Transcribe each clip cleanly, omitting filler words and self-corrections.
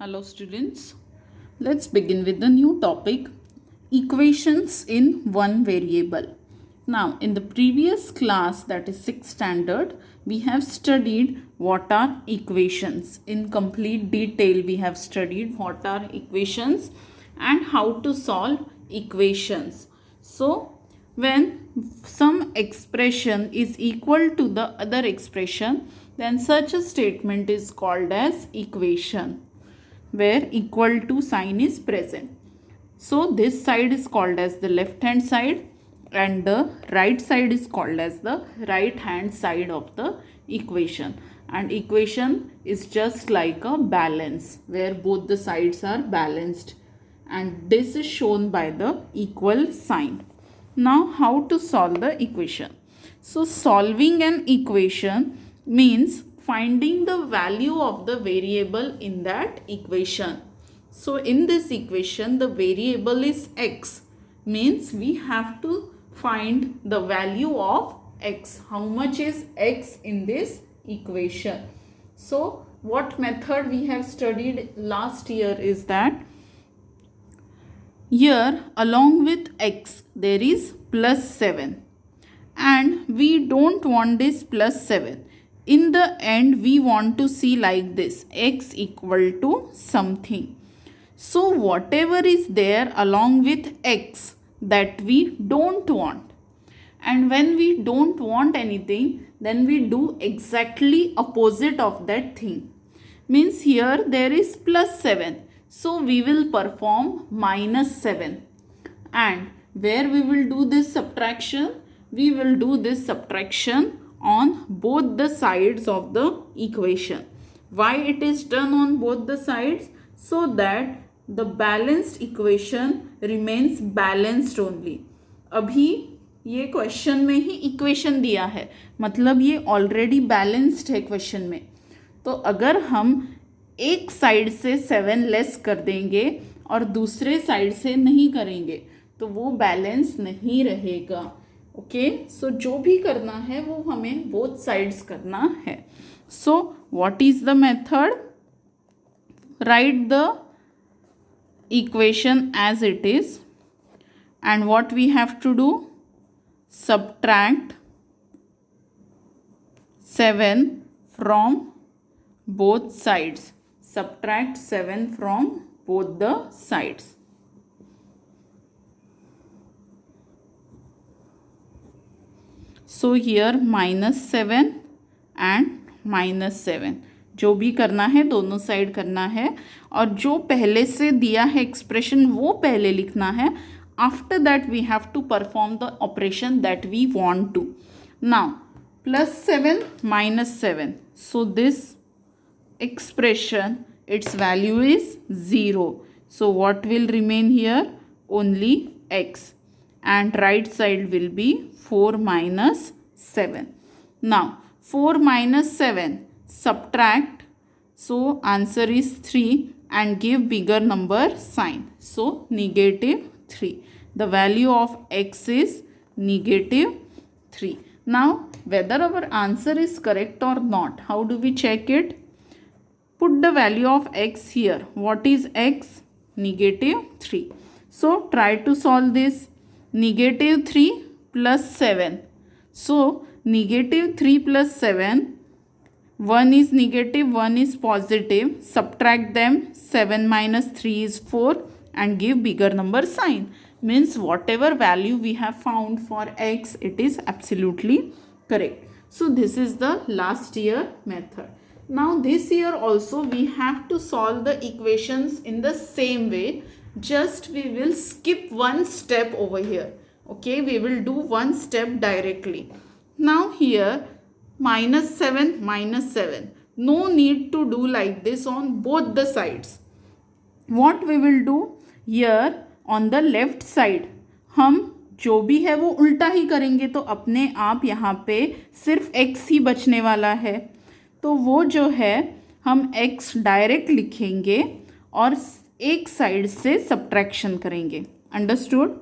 Hello students, let's begin with the new topic, equations in one variable. Now in the previous class, that is 6th standard, we have studied what are equations. In complete detail we have studied what are equations and how to solve equations. So when some expression is equal to the other expression, then such a statement is called as equation, where equal to sign is present. So this side is called as the left hand side and the right side is called as the right hand side of the equation. And equation is just like a balance where both the sides are balanced, and this is shown by the equal sign. Now how to solve the equation? So solving an equation means finding the value of the variable in that equation. So in this equation the variable is x, means we have to find the value of x. How much is x in this equation? So what method we have studied last year is that here along with x there is plus 7 and we don't want this plus 7. In the end we want to see like this, x equal to something. So whatever is there along with x that we don't want, and when we don't want anything then we do exactly opposite of that thing. Means here there is plus 7, so we will perform minus 7, and where we will do this subtraction, we will do this subtraction on both the sides of the equation. Why it is done on both the sides? So that the balanced equation remains balanced only. अभी ये question में ही equation दिया है, मतलब ये already balanced है question में. तो अगर हम एक साइड से 7 लेस कर देंगे और दूसरे साइड से नहीं करेंगे तो वो बैलेंस नहीं रहेगा. ओके, सो जो भी करना है वो हमें बोथ साइड्स करना है. So what is the method? Right the equation as it is, and what we have to do? Subtract 7 from both sides. Subtract 7 from both the sides. So here minus 7 and minus 7. जो भी करना है दोनों side करना है, और जो पहले से दिया है एक्सप्रेशन वो पहले लिखना है. After that we have to perform the operation that we want to. Now plus 7 minus 7, so this expression its value is 0. So what will remain here? Only x, and right side will be 4 minus 7. Now 4 minus 7, subtract, so answer is 3, and give bigger number sign, so negative 3. The value of x is negative 3. Now whether our answer is correct or not, how do we check it? Put the value of x here. What is x? Negative 3. So try to solve this. Negative 3 plus 7. So negative 3 plus 7, 1 is negative, 1 is positive. Subtract them. 7 minus 3 is 4, and give bigger number sign. Means whatever value we have found for x, it is absolutely correct. So this is the last year method. Now this year also we have to solve the equations in the same way, just we will skip one step over here. Okay, we will do one step directly. Now here minus 7 minus 7, no need to do like this on both the sides. What we will do here, on the left side हम जो भी है वो उल्टा ही करेंगे, तो अपने आप यहाँ पे सिर्फ x ही बचने वाला है. तो वो जो है हम x डायरेक्ट लिखेंगे और एक साइड से सब्ट्रैक्शन करेंगे. अंडरस्टूड?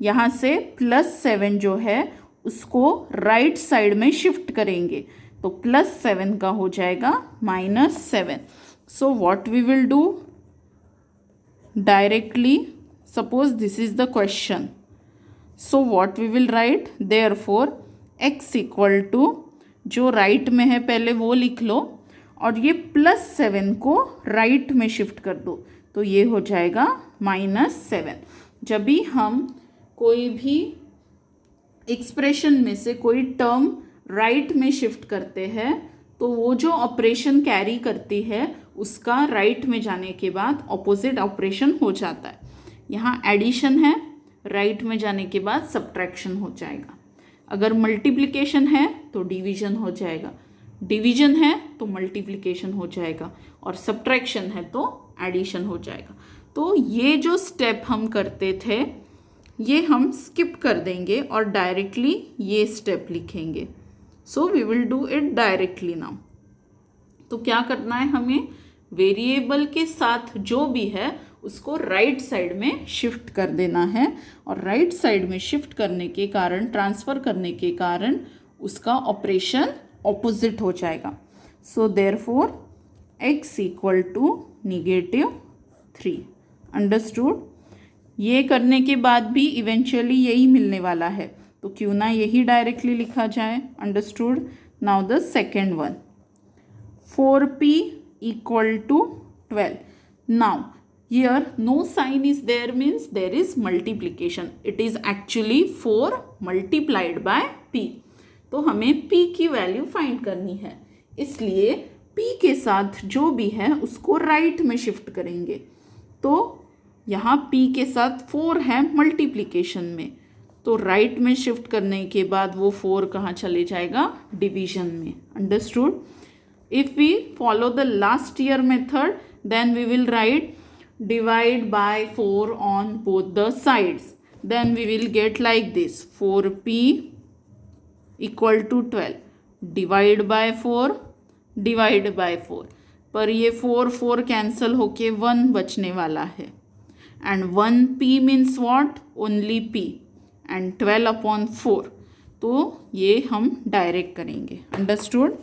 यहाँ से प्लस 7 जो है उसको राइट साइड में शिफ्ट करेंगे, तो प्लस 7 का हो जाएगा minus 7. So what we will do? directly. Suppose this is the question. So what we will write? Therefore x equal to, जो राइट में है पहले वो लिख लो और ये +7 को राइट में शिफ्ट कर दो, तो ये हो जाएगा -7। जब भी हम कोई भी एक्सप्रेशन में से कोई टर्म राइट में शिफ्ट करते हैं तो वो जो ऑपरेशन कैरी करती है उसका राइट में जाने के बाद ऑपोजिट ऑपरेशन हो जाता है। यहाँ एडिशन है, राइट में जाने के बाद सब्ट्रैक्शन हो जाएगा। अगर मल्टीप्लिकेशन है तो डिवीजन हो जाएगा, डिवीजन है तो मल्टीप्लिकेशन हो जाएगा, और सब्ट्रैक्शन है तो एडिशन हो जाएगा। तो ये जो स्टेप हम करते थे ये हम स्किप कर देंगे और डायरेक्टली ये स्टेप लिखेंगे। So we will do it directly now. तो क्या करना है, हमें वेरिएबल के साथ जो भी है उसको राइट साइड में शिफ्ट कर देना है, और राइट साइड में शिफ्ट करने के कारण, ट्रांसफ़र करने के कारण उसका ऑपरेशन ऑपोजिट हो जाएगा। So therefore x equal to -3। Understood? ये करने के बाद भी इवेंचुअली यही मिलने वाला है, तो क्यों ना यही डायरेक्टली लिखा जाए। Understood? Now the second one, 4p equal to 12। Now here no sign is there means there is multiplication. It is actually 4 multiplied by p. तो हमें p की वैल्यू फाइंड करनी है, इसलिए p के साथ जो भी है उसको राइट में शिफ्ट करेंगे। तो यहाँ p के साथ 4 है मल्टीप्लिकेशन में, तो राइट में शिफ्ट करने के बाद वो 4 कहाँ चले जाएगा? डिवीजन में। Understood? If we follow the last year method then we will write divide by 4 on both the sides, then we will get like this, 4p equal to 12, divide by 4, divide by 4, पर ये 4 cancel होके 1 बचने वाला है, and 1p means what? only p, and 12 upon 4, तो ये हम direct करेंगे। Understood?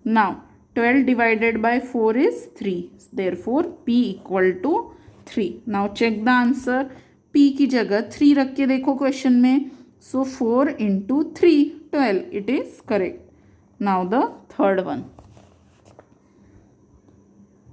Now 12 divided by 4 is 3, therefore p equal to 3। Now check the answer, p की जगह 3 रख के देखो क्वेश्चन में। So 4 into 3 12, it is correct. Now the third one,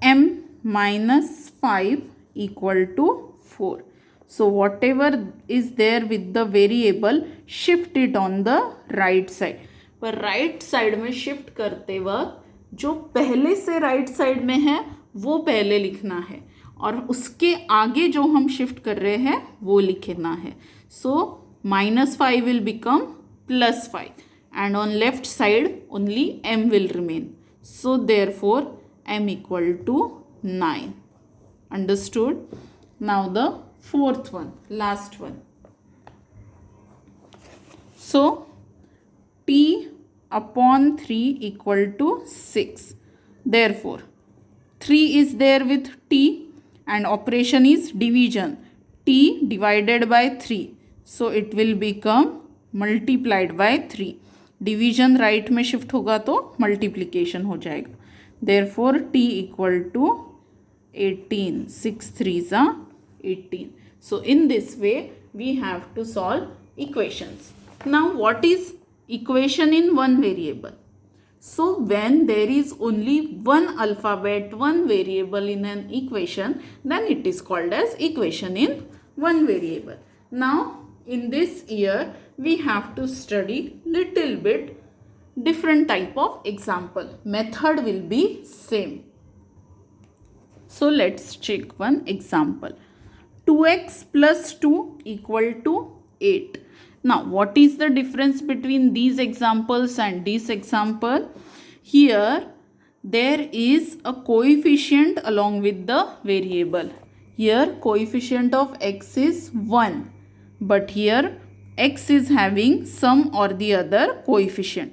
m -5 equal to 4। So whatever is there with the variable shift it on the right side. पर right side में shift करते वक्त जो पहले से राइट साइड में है वो पहले लिखना है, और उसके आगे जो हम शिफ्ट कर रहे हैं वो लिखना है। So -5 will become +5, and on left side only m will remain. So therefore m equal to 9। Understood? Now the fourth one, last one. So p upon 3 equal to 6. Therefore 3 is there with t and operation is division, t divided by 3, so it will become multiplied by 3. Division right में shift होगा तो multiplication हो जाएगा। Therefore t equal to 18, 6 3s are 18. So in this way we have to solve equations. Now what is equation in one variable? So when there is only one alphabet, one variable in an equation, then it is called as equation in one variable. Now in this year we have to study little bit different type of example. Method will be same. So let's check one example. 2x plus 2 equal to 8. Now what is the difference between these examples and this example? Here there is a coefficient along with the variable. Here coefficient of x is 1, but here x is having some or the other coefficient.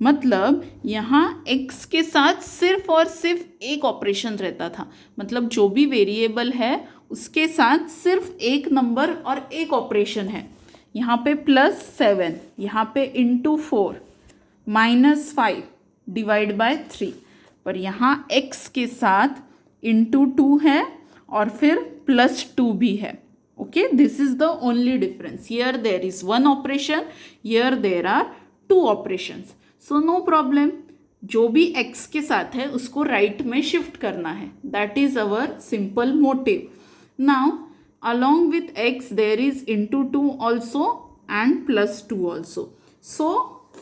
मतलब यहाँ x के साथ सिर्फ और सिर्फ एक operation रहता था, मतलब जो भी वेरिएबल है उसके साथ सिर्फ एक नंबर और एक ऑपरेशन है। यहाँ पे +7, यहाँ पे ×4, -5 डिवाइड बाय 3, पर यहाँ x के साथ ×2 है और फिर +2 भी है. Okay, this is the only difference. Here there is 1 operation, here there are 2 operations. So no problem. जो भी x के साथ है उसको राइट में शिफ्ट करना है. That is our simple motive. Now along with x there is into 2 also and +2 also. So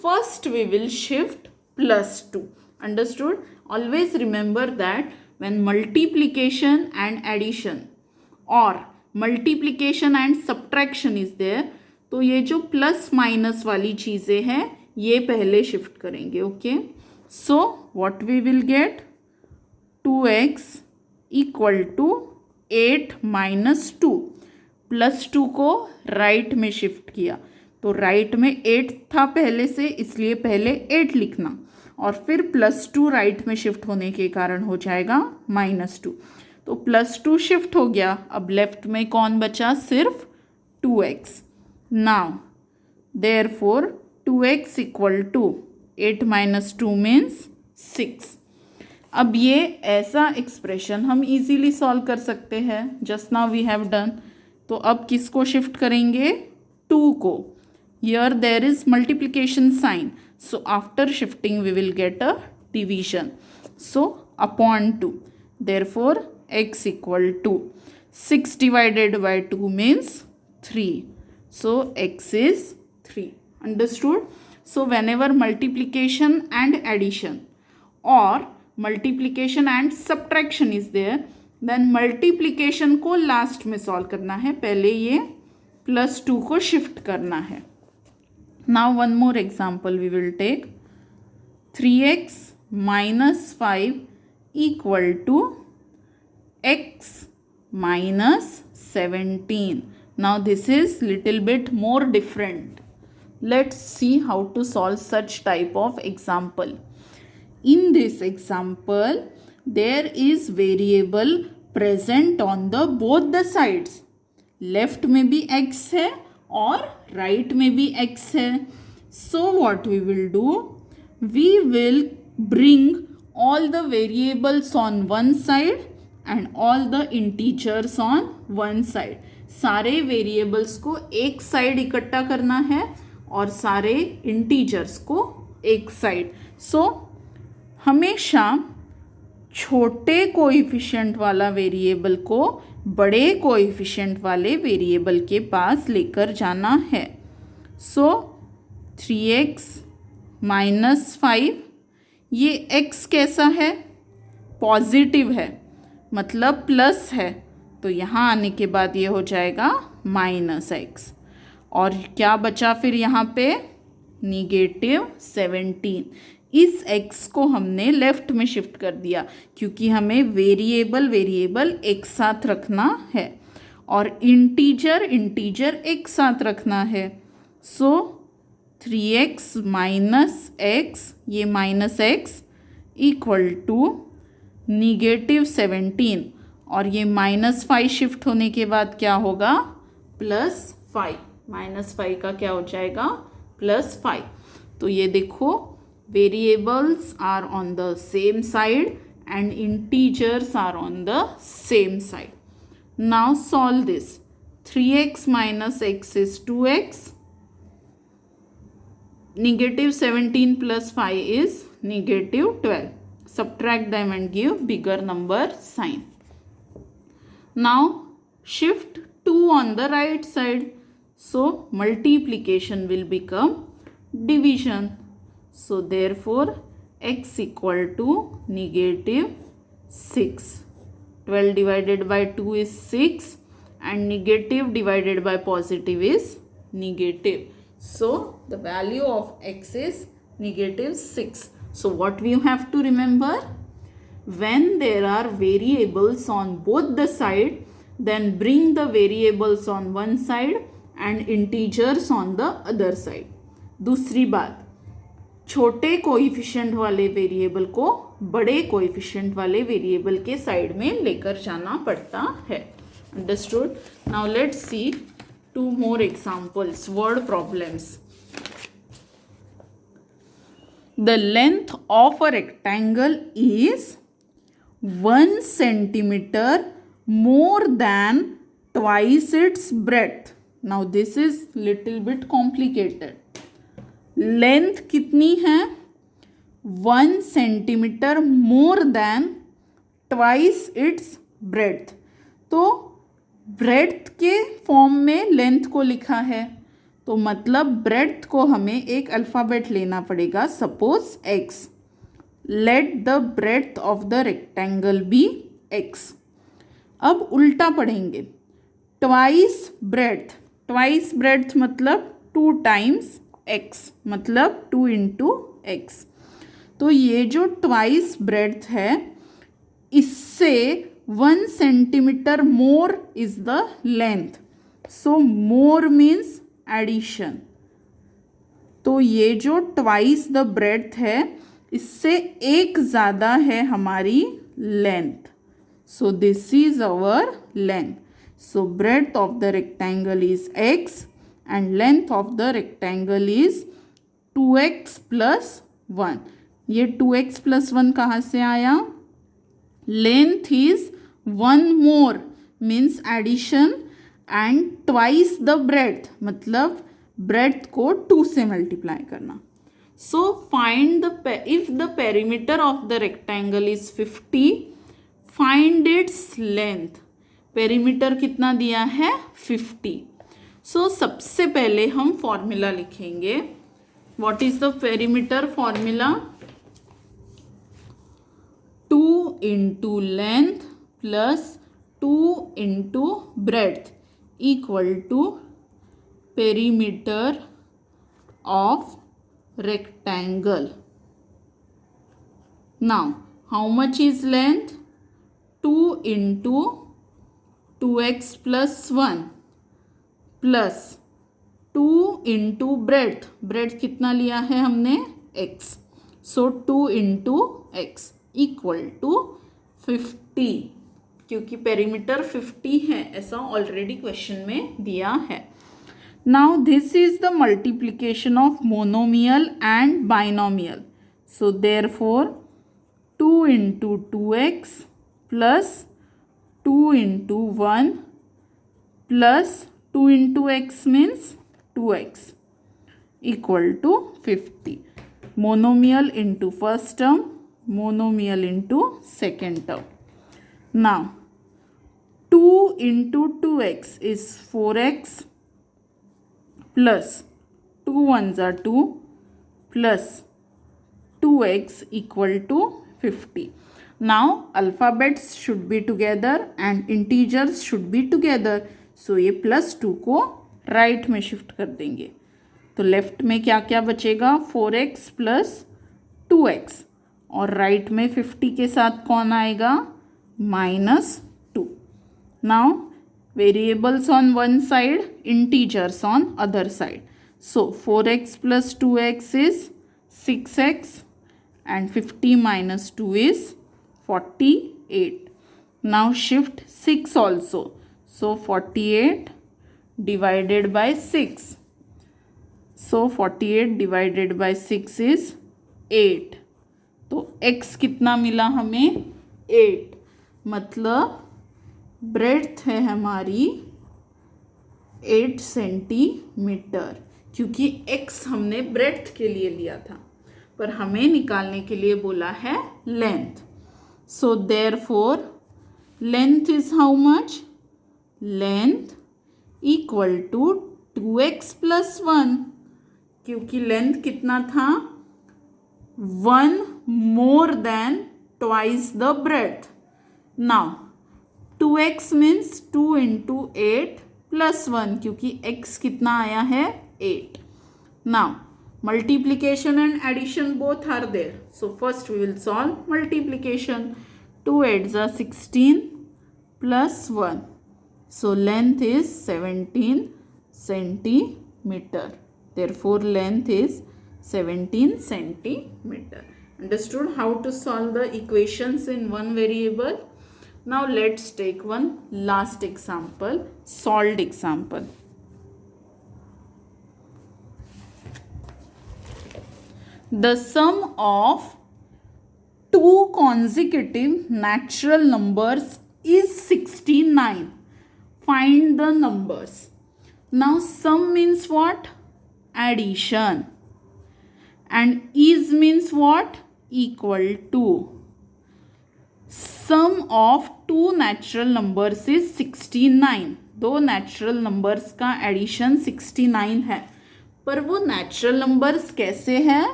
first we will shift +2. Understood? Always remember that when multiplication and addition or multiplication and subtraction is there, तो ये जो plus minus वाली चीज़ें हैं ये पहले shift करेंगे. Okay, so what we will get, 2x equal to 8 - 2. +2 को राइट में शिफ्ट किया तो राइट में 8 था पहले से, इसलिए पहले 8 लिखना और फिर +2 राइट में शिफ्ट होने के कारण हो जाएगा -2. तो +2 शिफ्ट हो गया. अब लेफ्ट में कौन बचा, सिर्फ 2x. Now therefore 2x equal to 8 - 2 means 6. अब ये ऐसा एक्सप्रेशन हम इजीली सॉल्व कर सकते हैं. Just now we have done. तो अब किसको शिफ्ट करेंगे, 2 को. Here there is multiplication sign, so after shifting we will get a division. So upon 2. Therefore x equal to 6 divided by 2 means 3. So x is 3. Understood? So whenever multiplication and addition और multiplication and subtraction is there, then multiplication को last में solve करना है. पहले ये +2 को shift करना है. Now one more example we will take. 3x - 5 equal to x - 17. Now this is little bit more different. Let's see how to solve such type of example. In this example, there is variable present on the both the sides. Left में भी x है और right में भी x है. So what we will do? We will bring all the variables on one side and all the integers on one side. सारे variables को एक साइड इकट्ठा करना है और सारे इंटीजर्स को एक साइड. सो हमेशा छोटे कोएफिशिएंट वाला वेरिएबल को बड़े कोएफिशिएंट वाले वेरिएबल के पास लेकर जाना है. सो 3x - 5, ये x कैसा है, पॉजिटिव है, मतलब प्लस है, तो यहाँ आने के बाद ये हो जाएगा -x. और क्या बचा फिर यहाँ पे, -17. इस x को हमने लेफ्ट में शिफ्ट कर दिया क्योंकि हमें वेरिएबल एक साथ रखना है और इंटीजर एक साथ रखना है. सो 3x - x, ये -x इक्वल टू -17 और ये -5 शिफ्ट होने के बाद क्या होगा, +5. -5 का क्या हो जाएगा, +5. तो ये देखो variables are on the same side and integers are on the same side. Now solve this. 3x - x is 2x. -17 + 5 is -12. Subtract them and give bigger number sign. Now shift 2 on the right side. So multiplication will become division. So therefore x equal to -6. 12 divided by 2 is 6 and negative divided by positive is negative. So the value of x is -6. So what we have to remember? When there are variables on both the side, then bring the variables on one side and integers on the other side. दूसरी बात, छोटे coefficient वाले variable को बड़े coefficient वाले variable के side में लेकर जाना पड़ता है. Understood? Now let's see 2 more examples, word problems. The length of a rectangle is 1 centimeter more than twice its breadth. Now this is little bit complicated. Length कितनी है? 1 सेंटीमीटर मोर than twice its breadth. तो breadth के form में length को लिखा है, तो मतलब ब्रेड्थ को हमें एक अल्फ़ाबेट लेना पड़ेगा. Suppose x. Let the breadth of the rectangle be x. अब उल्टा पढ़ेंगे. Twice breadth. ट्वाइस ब्रेड्थ मतलब 2 टाइम्स x, मतलब 2 इंटू एक्स. तो ये जो ट्वाइस ब्रेड्थ है, इससे 1 centimetre more is the length. So more means addition. तो ये जो ट्वाइस द ब्रेड्थ है, इससे एक ज़्यादा है हमारी length. So this is our length. So breadth of the rectangle is x and length of the rectangle is 2x plus 1. ये 2x plus 1 कहाँ से आया? Length is 1 more means addition and twice the breadth मतलब breadth को 2 से multiply करना. So find the if the perimeter of the rectangle is 50, find its length. Perimeter कितना दिया है? 50. सो सबसे पहले हम फॉर्मूला लिखेंगे. What is the perimeter formula? 2 into length plus 2 into breadth equal to perimeter of rectangle. Now how much is length? 2 into 2x plus 1 plus 2 into breadth. Breadth कितना लिया है हमने? x. So 2 into x equal to 50. क्योंकि perimeter 50 है, ऐसा already question में दिया है. Now this is the multiplication of monomial and binomial. So therefore 2 into 2x plus 2 into 1 plus 2 into x means 2x equal to 50. Monomial into first term, monomial into second term. Now 2 into 2x is 4x plus 2 ones are 2 plus 2x equal to 50. Now alphabets should be together and integers should be together. सो ये +2 को right में shift कर देंगे. तो left में क्या क्या बचेगा? 4x plus 2x. और राइट में 50 के साथ कौन आएगा? -2. Now variables on one side, integers on other side. So 4x plus 2x is 6x and 50 minus 2 is 48. Now shift 6 also. So 48 divided by 6. So 48 divided by 6 is 8. तो x कितना मिला हमें? 8. मतलब ब्रेड्थ है हमारी 8 सेंटीमीटर. क्योंकि x हमने breadth के लिए लिया था, पर हमें निकालने के लिए बोला है length. So therefore length is how much? Length equal to 2x plus 1. क्योंकि लेंथ कितना था? 1 more than twice the breadth. Now 2x means 2 into 8 plus 1, क्योंकि x कितना आया है? 8. Now multiplication and addition both are there. So first we will solve multiplication. 2 8s are 16 plus 1. So length is 17 centimeter. Therefore length is 17 centimeter. Understood how to solve the equations in one variable? Now let's take one last example, solved example. The sum of two consecutive natural numbers is 69. Find the numbers. Now sum means what? Addition. And is means what? Equal to. Sum of two natural numbers is 69. दो natural numbers का addition 69 है, पर वो natural numbers कैसे हैं?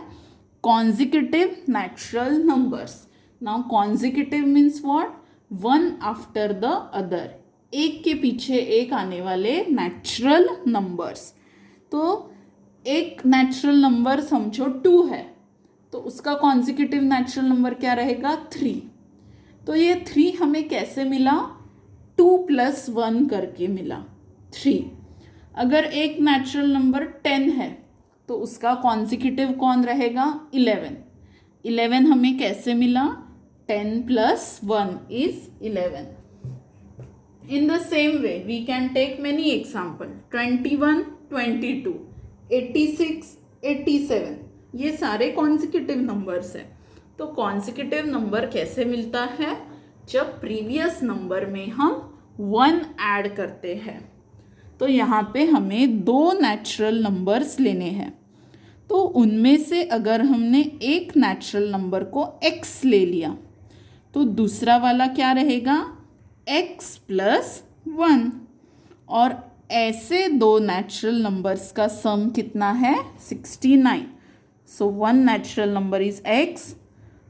Consecutive natural numbers. Now consecutive means what? One after the other, एक के पीछे एक आने वाले नेचुरल नंबर्स. तो एक नेचुरल नंबर समझो 2 है, तो उसका कॉन्जिक्यूटिव नेचुरल नंबर क्या रहेगा? 3. तो ये 3 हमें कैसे मिला? 2 + 1 करके मिला 3. अगर एक नेचुरल नंबर 10 है तो उसका कॉन्जिक्यूटिव कौन रहेगा? 11. 11 हमें कैसे मिला? 10 + 1 is 11. In the same way we can take many example. 21, 22, 86, 87, ये सारे कॉन्जिक्यूटिव नंबर्स हैं. तो कॉन्जिक्यूटिव नंबर कैसे मिलता है? जब प्रीवियस नंबर में हम 1 ऐड करते हैं. तो यहाँ पे हमें 2 नेचुरल नंबर्स लेने हैं. तो उनमें से अगर हमने एक नेचुरल नंबर को x ले लिया तो दूसरा वाला क्या रहेगा? x + 1. और ऐसे 2 नेचुरल नंबर्स का सम कितना है? 69. So one natural number is x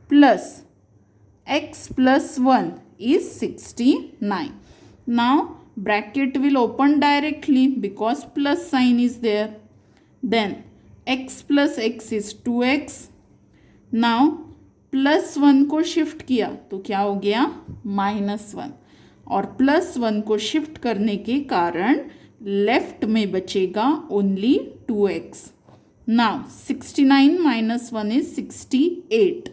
+ 1 is 69. Now bracket will open directly because plus sign is there. Then x + x is 2x. Now +1 को शिफ्ट किया तो क्या हो गया? -1. और +1 को शिफ्ट करने के कारण लेफ्ट में बचेगा only 2x. Now 69 - 1 is 68.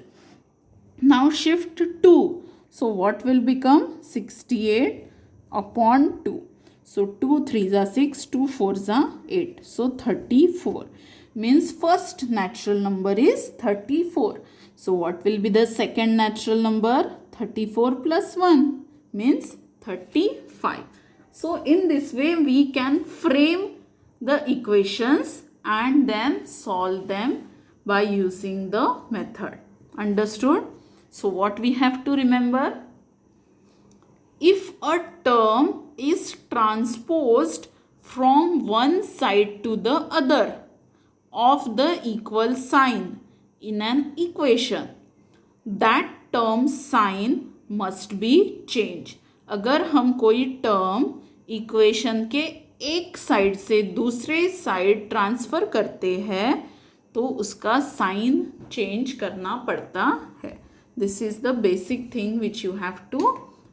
Now shift 2. So what will become? 68 upon 2. So 2 3s are 6, 2 4s are 8. So 34 means first natural number is 34. So what will be the second natural number? 34 + 1 means 35. So in this way we can frame the equations and then solve them by using the method. Understood? So what we have to remember? If a term is transposed from one side to the other of the equal sign in an equation, that term's sign must be changed. अगर हम कोई term equation के एक side से दूसरे side transfer करते हैं तो उसका साइन चेंज करना पड़ता है. This is the basic thing which you have to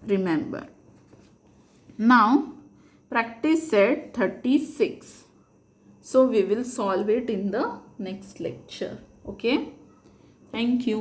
remember. Now practice set 36. So we will solve it in the next lecture. Okay. Thank you.